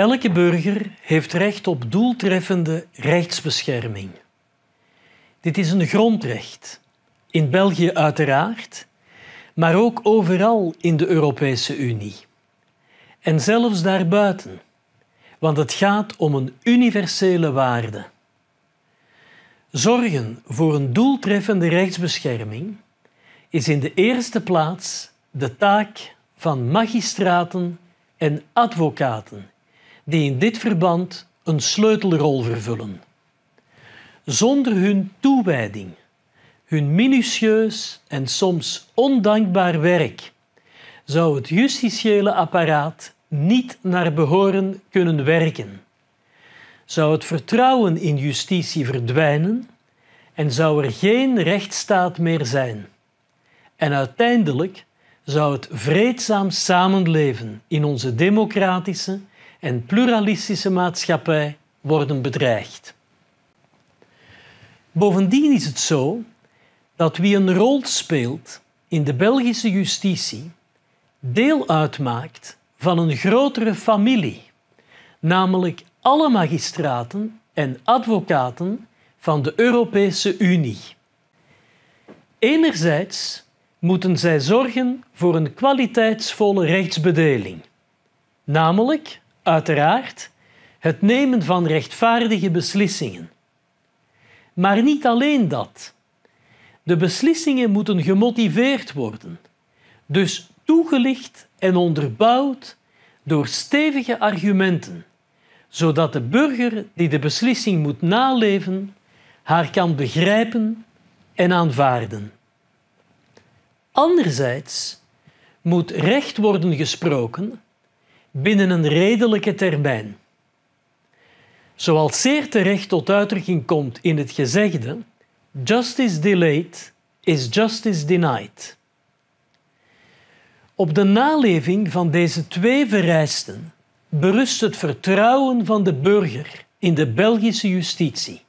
Elke burger heeft recht op doeltreffende rechtsbescherming. Dit is een grondrecht. In België uiteraard, maar ook overal in de Europese Unie. En zelfs daarbuiten, want het gaat om een universele waarde. Zorgen voor een doeltreffende rechtsbescherming is in de eerste plaats de taak van magistraten en advocaten, die in dit verband een sleutelrol vervullen. Zonder hun toewijding, hun minutieus en soms ondankbaar werk, zou het justitiële apparaat niet naar behoren kunnen werken. Zou het vertrouwen in justitie verdwijnen en zou er geen rechtsstaat meer zijn. En uiteindelijk zou het vreedzaam samenleven in onze democratische en pluralistische maatschappij worden bedreigd. Bovendien is het zo dat wie een rol speelt in de Belgische justitie deel uitmaakt van een grotere familie, namelijk alle magistraten en advocaten van de Europese Unie. Enerzijds moeten zij zorgen voor een kwaliteitsvolle rechtsbedeling, namelijk, uiteraard, het nemen van rechtvaardige beslissingen. Maar niet alleen dat. De beslissingen moeten gemotiveerd worden, dus toegelicht en onderbouwd door stevige argumenten, zodat de burger die de beslissing moet naleven, haar kan begrijpen en aanvaarden. Anderzijds moet recht worden gesproken binnen een redelijke termijn. Zoals zeer terecht tot uitdrukking komt in het gezegde: justice delayed is justice denied. Op de naleving van deze twee vereisten berust het vertrouwen van de burger in de Belgische justitie.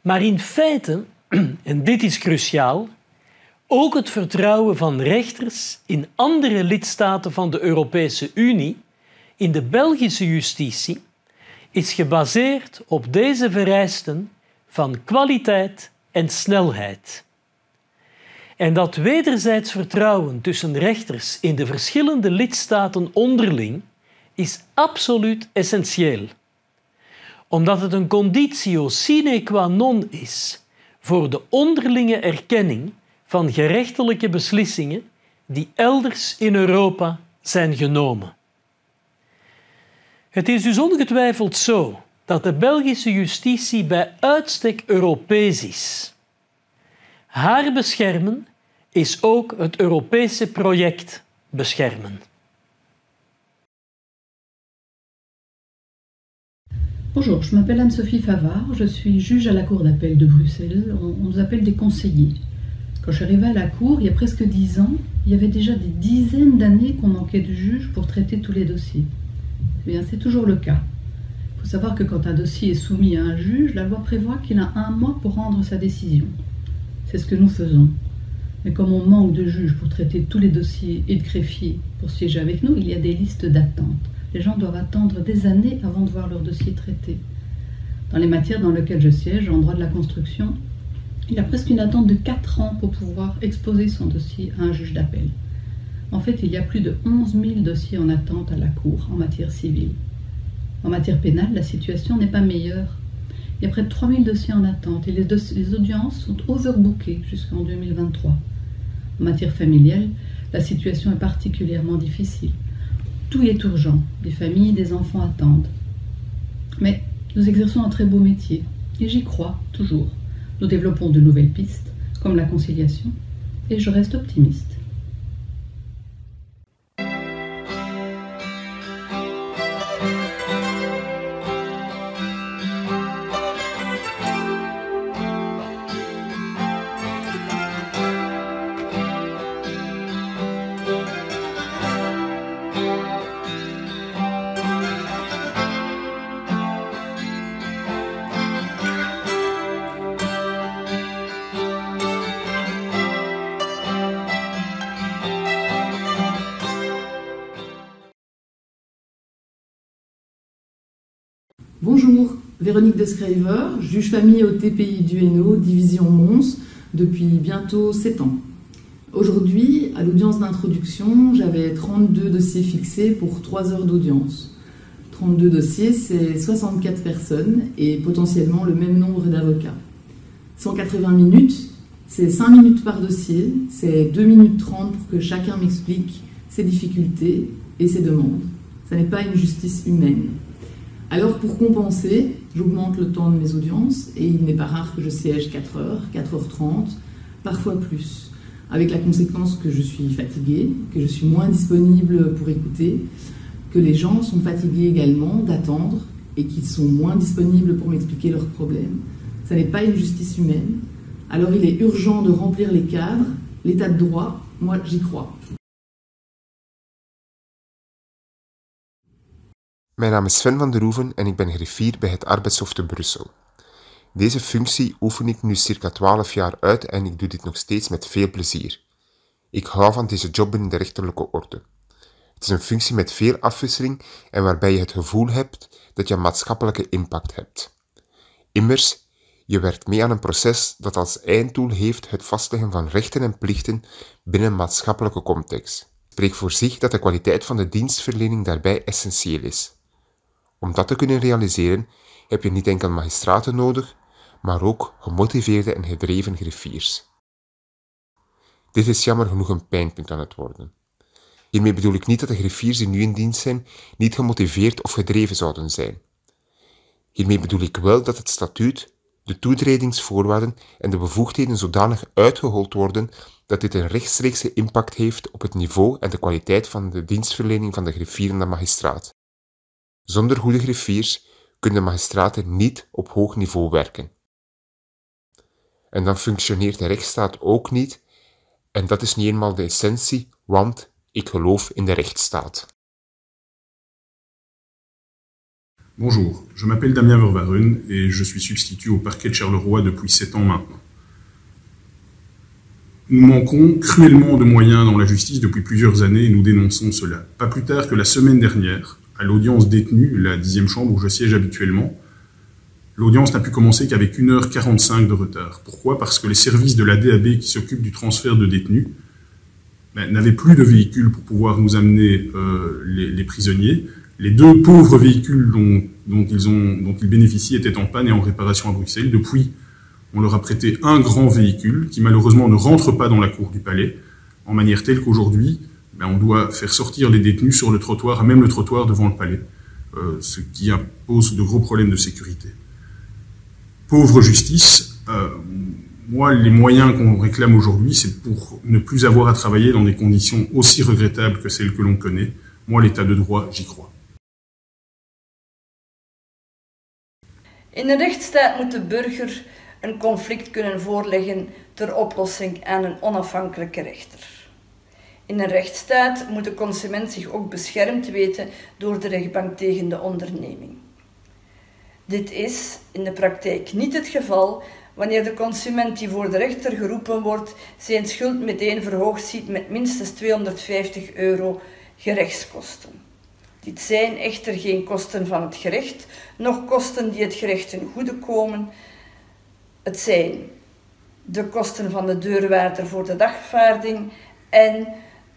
Maar in feite, en dit is cruciaal, ook het vertrouwen van rechters in andere lidstaten van de Europese Unie in de Belgische justitie is gebaseerd op deze vereisten van kwaliteit en snelheid. En dat wederzijds vertrouwen tussen rechters in de verschillende lidstaten onderling is absoluut essentieel, omdat het een conditio sine qua non is voor de onderlinge erkenning van gerechtelijke beslissingen die elders in Europa zijn genomen. Het is dus ongetwijfeld zo dat de Belgische justitie bij uitstek Europees is. Haar beschermen is ook het Europese project beschermen. Bonjour, je m'appelle Anne-Sophie Favard, je suis juge à la Cour d'appel de Bruxelles. On nous appelle des conseillers. Quand je suis arrivée à la Cour, il y a presque 10 ans, il y avait déjà des dizaines d'années qu'on manquait de juges pour traiter tous les dossiers. Eh bien, c'est toujours le cas. Il faut savoir que quand un dossier est soumis à un juge, la loi prévoit qu'il a 1 mois pour rendre sa décision. C'est ce que nous faisons. Mais comme on manque de juges pour traiter tous les dossiers et de greffiers pour siéger avec nous, il y a des listes d'attente. Les gens doivent attendre des années avant de voir leur dossier traité. Dans les matières dans lesquelles je siège, en droit de la construction, il y a presque une attente de 4 ans pour pouvoir exposer son dossier à un juge d'appel. En fait, il y a plus de 11 000 dossiers en attente à la Cour en matière civile. En matière pénale, la situation n'est pas meilleure. Il y a près de 3 000 dossiers en attente et les audiences sont overbookées jusqu'en 2023. En matière familiale, la situation est particulièrement difficile. Tout est urgent, des familles, des enfants attendent. Mais nous exerçons un très beau métier, et j'y crois toujours. Nous développons de nouvelles pistes, comme la conciliation, et je reste optimiste. Bonjour, Véronique de Schrijver, juge famille au TPI du Hainaut, division Mons, depuis bientôt 7 ans. Aujourd'hui, à l'audience d'introduction, j'avais 32 dossiers fixés pour 3 heures d'audience. 32 dossiers, c'est 64 personnes et potentiellement le même nombre d'avocats. 180 minutes, c'est 5 minutes par dossier, c'est 2 minutes 30 pour que chacun m'explique ses difficultés et ses demandes. Ce n'est pas une justice humaine. Alors pour compenser, j'augmente le temps de mes audiences et il n'est pas rare que je siège 4 heures, 4h30, parfois plus, avec la conséquence que je suis fatiguée, que je suis moins disponible pour écouter, que les gens sont fatigués également d'attendre et qu'ils sont moins disponibles pour m'expliquer leurs problèmes. Ce n'est pas une justice humaine. Alors il est urgent de remplir les cadres, l'état de droit, moi j'y crois. Mijn naam is Sven van der Hoeven en ik ben griffier bij het Arbeidshof te Brussel. Deze functie oefen ik nu circa 12 jaar uit en ik doe dit nog steeds met veel plezier. Ik hou van deze job binnen de rechterlijke orde. Het is een functie met veel afwisseling en waarbij je het gevoel hebt dat je een maatschappelijke impact hebt. Immers, je werkt mee aan een proces dat als einddoel heeft het vastleggen van rechten en plichten binnen een maatschappelijke context. Het spreekt voor zich dat de kwaliteit van de dienstverlening daarbij essentieel is. Om dat te kunnen realiseren heb je niet enkel magistraten nodig, maar ook gemotiveerde en gedreven griffiers. Dit is jammer genoeg een pijnpunt aan het worden. Hiermee bedoel ik niet dat de griffiers die nu in dienst zijn niet gemotiveerd of gedreven zouden zijn. Hiermee bedoel ik wel dat het statuut, de toetredingsvoorwaarden en de bevoegdheden zodanig uitgehold worden dat dit een rechtstreekse impact heeft op het niveau en de kwaliteit van de dienstverlening van de griffier en de magistraat. Zonder goede griffiers kunnen de magistraten niet op hoog niveau werken. En dan functioneert de rechtsstaat ook niet, en dat is niet eenmaal de essentie, want ik geloof in de rechtsstaat. Bonjour, je m'appelle Damien Verwarun et je suis substitut au parquet de Charleroi depuis 7 ans maintenant. Nous manquons cruellement de moyens dans la justice depuis plusieurs années et nous dénonçons cela. Pas plus tard que la semaine dernière, à l'audience détenue, la 10e chambre où je siège habituellement, l'audience n'a pu commencer qu'avec 1h45 de retard. Pourquoi? Parce que les services de la DAB qui s'occupent du transfert de détenus n'avaient plus de véhicules pour pouvoir nous amener les prisonniers. Les 2 pauvres véhicules dont ils bénéficient étaient en panne et en réparation à Bruxelles. Depuis, on leur a prêté un grand véhicule qui malheureusement ne rentre pas dans la cour du palais, en manière telle qu'aujourd'hui, on doit faire sortir les détenus sur le trottoir, même le trottoir devant le palais, ce qui pose de gros problèmes de sécurité. Pauvre justice, moi les moyens qu'on réclame aujourd'hui, c'est pour ne plus avoir à travailler dans des conditions aussi regrettables que celles que l'on connaît. Moi l'état de droit, j'y crois. In een rechtsstaat moet de burger een conflict kunnen voorleggen ter oplossing aan een onafhankelijke rechter. In een rechtsstaat moet de consument zich ook beschermd weten door de rechtbank tegen de onderneming. Dit is in de praktijk niet het geval wanneer de consument die voor de rechter geroepen wordt zijn schuld meteen verhoogd ziet met minstens €250 gerechtskosten. Dit zijn echter geen kosten van het gerecht, noch kosten die het gerecht ten goede komen. Het zijn de kosten van de deurwaarder voor de dagvaarding en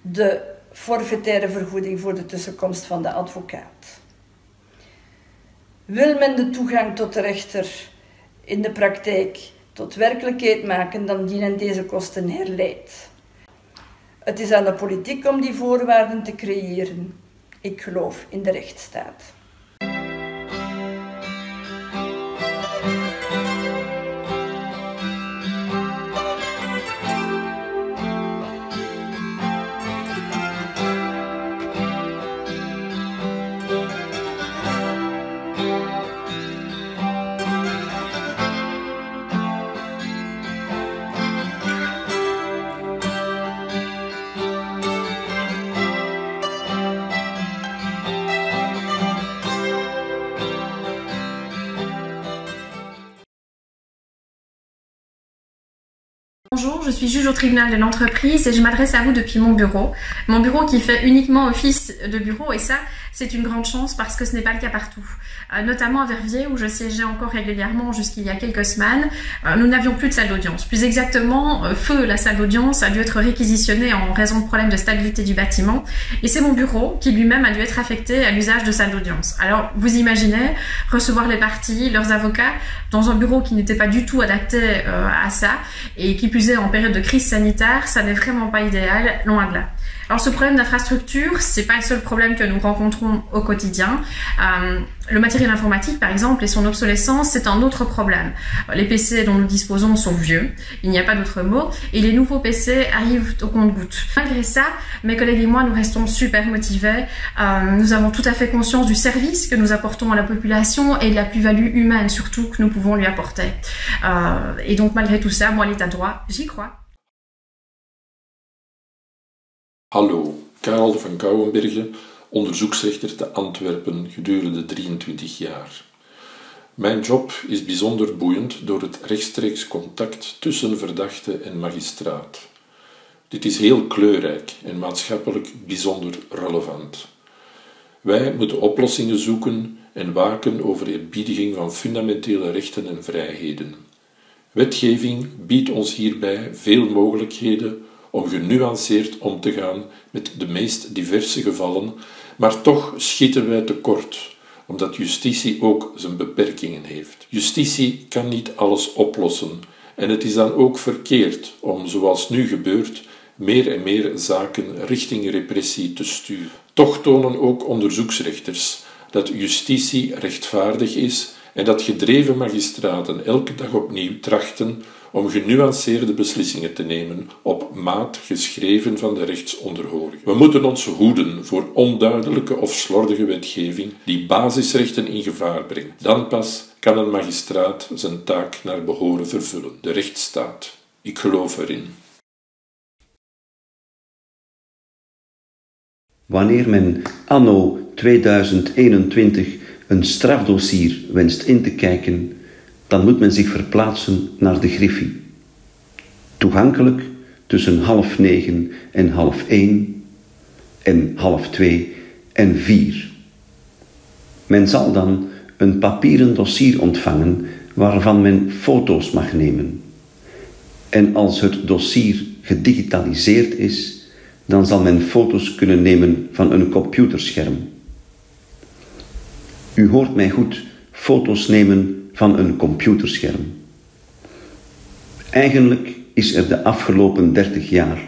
de forfaitaire vergoeding voor de tussenkomst van de advocaat. Wil men de toegang tot de rechter in de praktijk tot werkelijkheid maken, dan dienen deze kosten herleid. Het is aan de politiek om die voorwaarden te creëren. Ik geloof in de rechtsstaat. Bonjour, je suis juge au tribunal de l'entreprise et je m'adresse à vous depuis mon bureau. Mon bureau qui fait uniquement office de bureau et ça c'est une grande chance parce que ce n'est pas le cas partout. Notamment à Verviers, où je siégeais encore régulièrement jusqu'il y a quelques semaines, nous n'avions plus de salle d'audience. Plus exactement, feu la salle d'audience a dû être réquisitionnée en raison de problèmes de stabilité du bâtiment, et c'est mon bureau qui lui-même a dû être affecté à l'usage de salle d'audience. Alors, vous imaginez recevoir les parties, leurs avocats, dans un bureau qui n'était pas du tout adapté à ça, et qui plus est en période de crise sanitaire, ça n'est vraiment pas idéal, loin de là. Alors ce problème d'infrastructure, c'est pas le seul problème que nous rencontrons au quotidien. Le matériel informatique, par exemple, et son obsolescence, c'est un autre problème. Les PC dont nous disposons sont vieux, il n'y a pas d'autre mot, et les nouveaux PC arrivent au compte-gouttes. Malgré ça, mes collègues et moi, nous restons super motivés. Nous avons tout à fait conscience du service que nous apportons à la population et de la plus-value humaine, surtout, que nous pouvons lui apporter. Et donc, malgré tout ça, moi, l'état de droit, j'y crois. Hallo, Karel van Kouwenbergen, onderzoeksrechter te Antwerpen gedurende 23 jaar. Mijn job is bijzonder boeiend door het rechtstreeks contact tussen verdachte en magistraat. Dit is heel kleurrijk en maatschappelijk bijzonder relevant. Wij moeten oplossingen zoeken en waken over eerbiediging van fundamentele rechten en vrijheden. Wetgeving biedt ons hierbij veel mogelijkheden om genuanceerd om te gaan met de meest diverse gevallen, maar toch schieten wij tekort, omdat justitie ook zijn beperkingen heeft. Justitie kan niet alles oplossen en het is dan ook verkeerd om, zoals nu gebeurt, meer en meer zaken richting repressie te sturen. Toch tonen ook onderzoeksrechters dat justitie rechtvaardig is en dat gedreven magistraten elke dag opnieuw trachten om genuanceerde beslissingen te nemen op maat geschreven van de rechtsonderhorigen. We moeten ons hoeden voor onduidelijke of slordige wetgeving die basisrechten in gevaar brengt. Dan pas kan een magistraat zijn taak naar behoren vervullen. De rechtsstaat. Ik geloof erin. Wanneer men anno 2021 een strafdossier wenst in te kijken, dan moet men zich verplaatsen naar de Griffie. Toegankelijk tussen 8:30 en 12:30 en 12:30 en 4. Men zal dan een papieren dossier ontvangen waarvan men foto's mag nemen. En als het dossier gedigitaliseerd is, dan zal men foto's kunnen nemen van een computerscherm. U hoort mij goed, foto's nemen van een computerscherm. Eigenlijk is er de afgelopen 30 jaar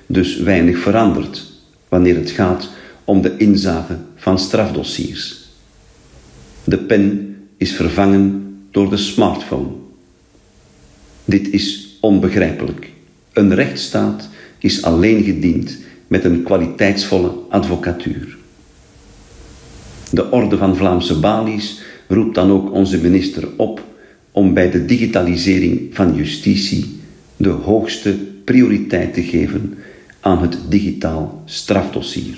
dus weinig veranderd wanneer het gaat om de inzage van strafdossiers. De pen is vervangen door de smartphone. Dit is onbegrijpelijk. Een rechtsstaat is alleen gediend met een kwaliteitsvolle advocatuur. De Orde van Vlaamse Balies roept dan ook onze minister op om bij de digitalisering van justitie de hoogste prioriteit te geven aan het digitaal strafdossier.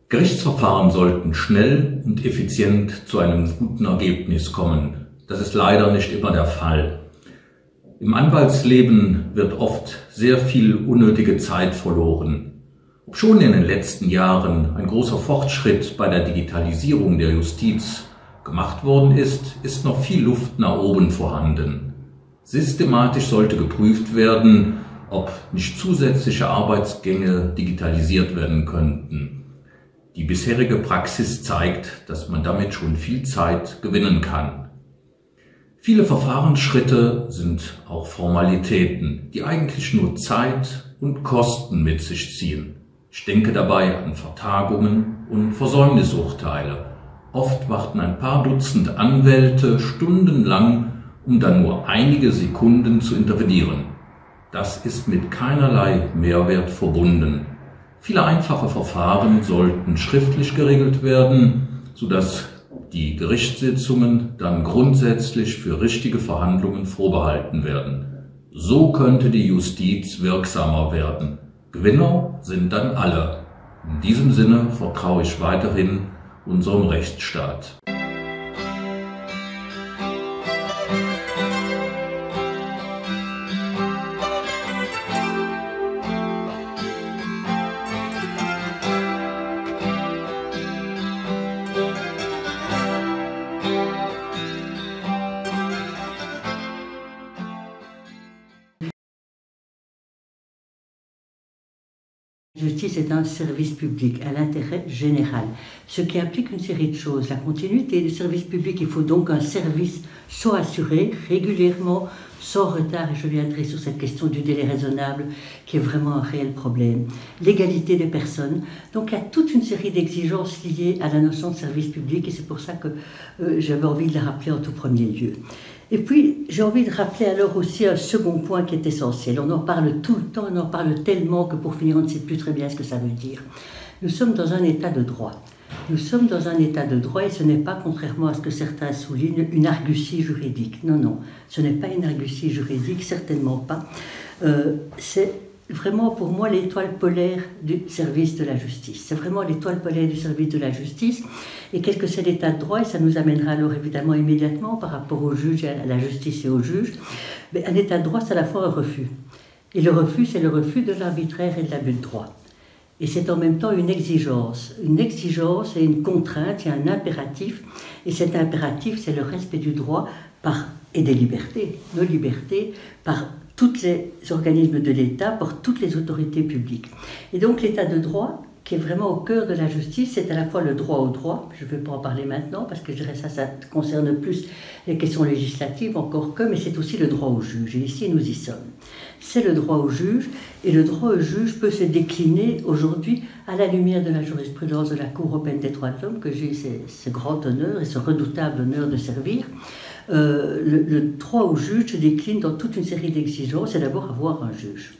Gerichtsverfahren sollten schnell und effizient zu einem guten Ergebnis kommen. Das ist leider nicht immer der Fall. Im Anwaltsleben wird oft sehr viel unnötige Zeit verloren. Obschon in den letzten Jahren ein großer Fortschritt bei der Digitalisierung der Justiz gemacht worden ist, ist noch viel Luft nach oben vorhanden. Systematisch sollte geprüft werden, ob nicht zusätzliche Arbeitsgänge digitalisiert werden könnten. Die bisherige Praxis zeigt, dass man damit schon viel Zeit gewinnen kann. Viele Verfahrensschritte sind auch Formalitäten, die eigentlich nur Zeit und Kosten mit sich ziehen. Ich denke dabei an Vertagungen und Versäumnisurteile. Oft warten ein paar Dutzend Anwälte stundenlang, um dann nur einige Sekunden zu intervenieren. Das ist mit keinerlei Mehrwert verbunden. Viele einfache Verfahren sollten schriftlich geregelt werden, sodass die Gerichtssitzungen dann grundsätzlich für richtige Verhandlungen vorbehalten werden. So könnte die Justiz wirksamer werden. Gewinner sind dann alle. In diesem Sinne vertraue ich weiterhin unserem Rechtsstaat. La justice est un service public à l'intérêt général, ce qui implique une série de choses. La continuité du service public, il faut donc qu'un service soit assuré régulièrement, sans retard, et je viendrai sur cette question du délai raisonnable, qui est vraiment un réel problème. L'égalité des personnes. Donc il y a toute une série d'exigences liées à la notion de service public, et c'est pour ça que j'avais envie de la rappeler en tout premier lieu. Et puis, j'ai envie de rappeler alors aussi un second point qui est essentiel. On en parle tout le temps, on en parle tellement que pour finir, on ne sait plus très bien ce que ça veut dire. Nous sommes dans un état de droit. Nous sommes dans un état de droit et ce n'est pas, contrairement à ce que certains soulignent, une argutie juridique. Non, non, ce n'est pas une argutie juridique, certainement pas. C'est vraiment pour moi l'étoile polaire du service de la justice. C'est vraiment l'étoile polaire du service de la justice. Et qu'est-ce que c'est l'état de droit? Et ça nous amènera alors évidemment immédiatement par rapport au juge, à la justice et au juge. Mais un état de droit, c'est à la fois un refus. Et le refus, c'est le refus de l'arbitraire et de l'abus de droit. Et c'est en même temps une exigence. Une exigence et une contrainte, il y a un impératif. Et cet impératif, c'est le respect du droit et des libertés, nos libertés, par tous les organismes de l'État, par toutes les autorités publiques. Et donc l'état de droit, qui est vraiment au cœur de la justice, c'est à la fois le droit au droit, je ne vais pas en parler maintenant, parce que je dirais ça concerne plus les questions législatives encore que, mais c'est aussi le droit au juge, et ici nous y sommes. C'est le droit au juge, et le droit au juge peut se décliner aujourd'hui à la lumière de la jurisprudence de la Cour européenne des droits de l'homme, que j'ai eu ce grand honneur et ce redoutable honneur de servir. Le droit au juge se décline dans toute une série d'exigences, c'est d'abord avoir un juge.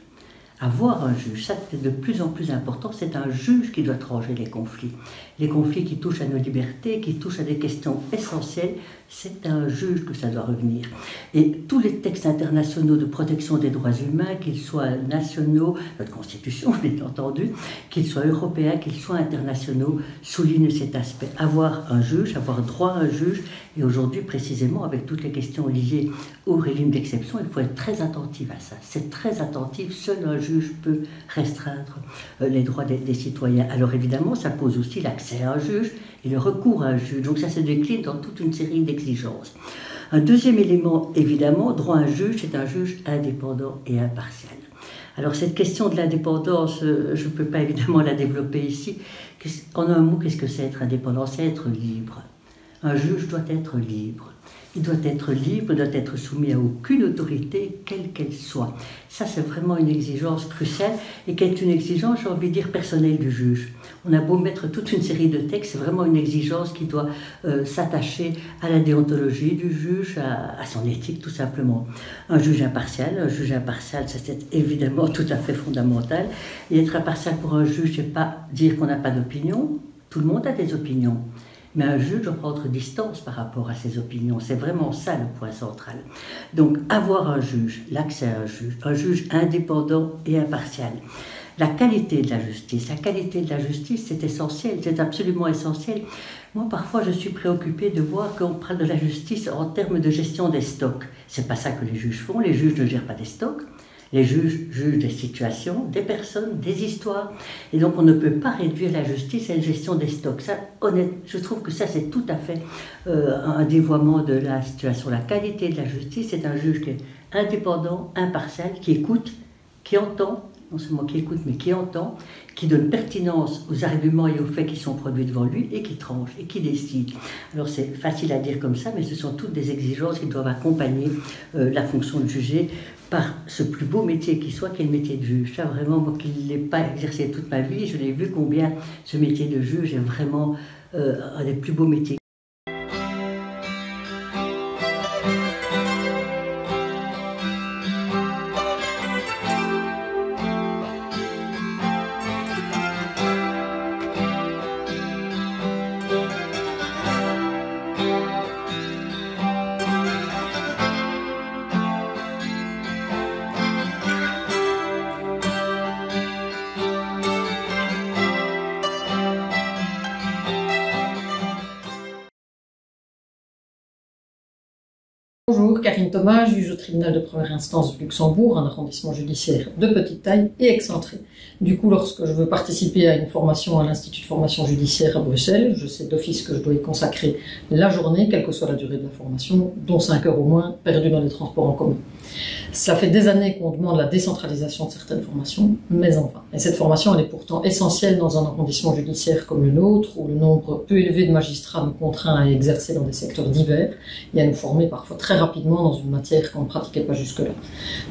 Avoir un juge, ça c'est de plus en plus important, c'est un juge qui doit trancher les conflits. Les conflits qui touchent à nos libertés, qui touchent à des questions essentielles, c'est à un juge que ça doit revenir. Et tous les textes internationaux de protection des droits humains, qu'ils soient nationaux, notre constitution bien entendu, qu'ils soient européens, qu'ils soient internationaux, soulignent cet aspect. Avoir un juge, avoir droit à un juge, et aujourd'hui précisément avec toutes les questions liées au régime d'exception, il faut être très attentif à ça. C'est très attentif, seul un juge peut restreindre les droits des citoyens. Alors évidemment, ça pose aussi l'accès à un juge et le recours à un juge. Donc ça se décline dans toute une série d'exigences. Un deuxième élément, évidemment, droit à un juge, c'est un juge indépendant et impartial. Alors cette question de l'indépendance, je ne peux pas évidemment la développer ici. En un mot, qu'est-ce que c'est être indépendant? C'est être libre. Un juge doit être libre. Il doit être libre, doit être soumis à aucune autorité, quelle qu'elle soit. Ça, c'est vraiment une exigence cruciale et qui est une exigence, j'ai envie de dire, personnelle du juge. On a beau mettre toute une série de textes, c'est vraiment une exigence qui doit s'attacher à la déontologie du juge, à son éthique tout simplement. Un juge impartial, ça c'est évidemment tout à fait fondamental. Et être impartial pour un juge, c'est pas dire qu'on n'a pas d'opinion. Tout le monde a des opinions. Mais un juge doit prendre distance par rapport à ses opinions. C'est vraiment ça le point central. Donc, avoir un juge, l'accès à un juge indépendant et impartial. La qualité de la justice, c'est essentiel, c'est absolument essentiel. Moi, parfois, je suis préoccupée de voir qu'on parle de la justice en termes de gestion des stocks. C'est pas ça que les juges font. Les juges ne gèrent pas des stocks. Les juges jugent des situations, des personnes, des histoires. Et donc, on ne peut pas réduire la justice à une gestion des stocks. Ça, je trouve que ça, c'est tout à fait un dévoiement de la situation. La qualité de la justice, c'est un juge qui est indépendant, impartial, qui écoute, qui entend, non seulement qui écoute, mais qui entend, qui donne pertinence aux arguments et aux faits qui sont produits devant lui et qui tranche et qui décide. Alors c'est facile à dire comme ça, mais ce sont toutes des exigences qui doivent accompagner la fonction de juger par ce plus beau métier qui soit, qui est le métier de juge. Ça vraiment, moi qui ne l'ai pas exercé toute ma vie, je l'ai vu combien ce métier de juge est vraiment un des plus beaux métiers. Bonjour, Karine Thomas, juge au tribunal de première instance de Luxembourg, un arrondissement judiciaire de petite taille et excentré. Du coup, lorsque je veux participer à une formation à l'Institut de formation judiciaire à Bruxelles, je sais d'office que je dois y consacrer la journée, quelle que soit la durée de la formation, dont 5 heures au moins, perdues dans les transports en commun. Ça fait des années qu'on demande la décentralisation de certaines formations, mais en vain. Et cette formation, elle est pourtant essentielle dans un arrondissement judiciaire comme le nôtre, où le nombre peu élevé de magistrats nous contraint à exercer dans des secteurs divers et à nous former parfois très rapidement dans une matière qu'on ne pratiquait pas jusque-là.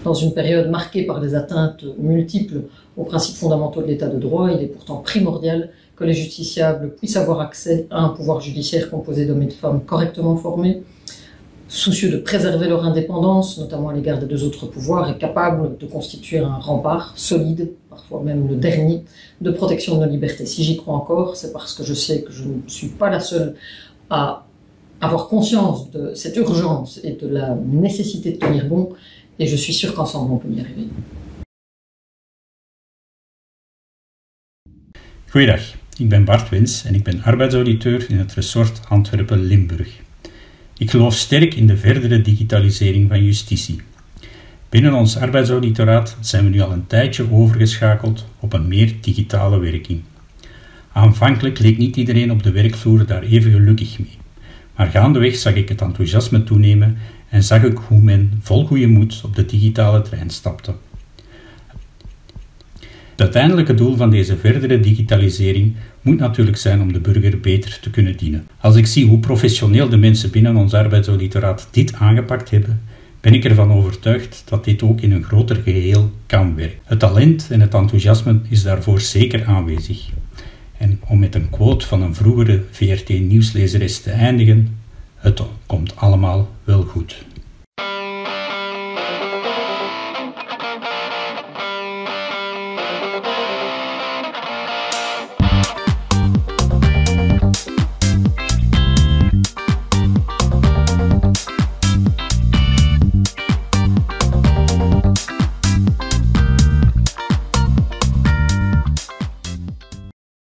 Dans une période marquée par des atteintes multiples aux principes fondamentaux de l'état de droit, il est pourtant primordial que les justiciables puissent avoir accès à un pouvoir judiciaire composé d'hommes et de femmes correctement formés, soucieux de préserver leur indépendance, notamment à l'égard des deux autres pouvoirs, et capables de constituer un rempart solide, parfois même le dernier, de protection de nos libertés. Si j'y crois encore, c'est parce que je sais que je ne suis pas la seule à avoir conscience de cette urgence et de la nécessité de tenir bon, et je suis sûre qu'ensemble on peut y arriver. Goeiedag, ik ben Bart Wens en ik ben arbeidsauditeur in het resort Antwerpen-Limburg. Ik geloof sterk in de verdere digitalisering van justitie. Binnen ons arbeidsauditoraat zijn we nu al een tijdje overgeschakeld op een meer digitale werking. Aanvankelijk leek niet iedereen op de werkvloer daar even gelukkig mee, maar gaandeweg zag ik het enthousiasme toenemen en zag ik hoe men vol goede moed op de digitale trein stapte. Het uiteindelijke doel van deze verdere digitalisering moet natuurlijk zijn om de burger beter te kunnen dienen. Als ik zie hoe professioneel de mensen binnen ons arbeidsauditoraat dit aangepakt hebben, ben ik ervan overtuigd dat dit ook in een groter geheel kan werken. Het talent en het enthousiasme is daarvoor zeker aanwezig. En om met een quote van een vroegere VRT-nieuwslezeres te eindigen, het komt allemaal wel goed.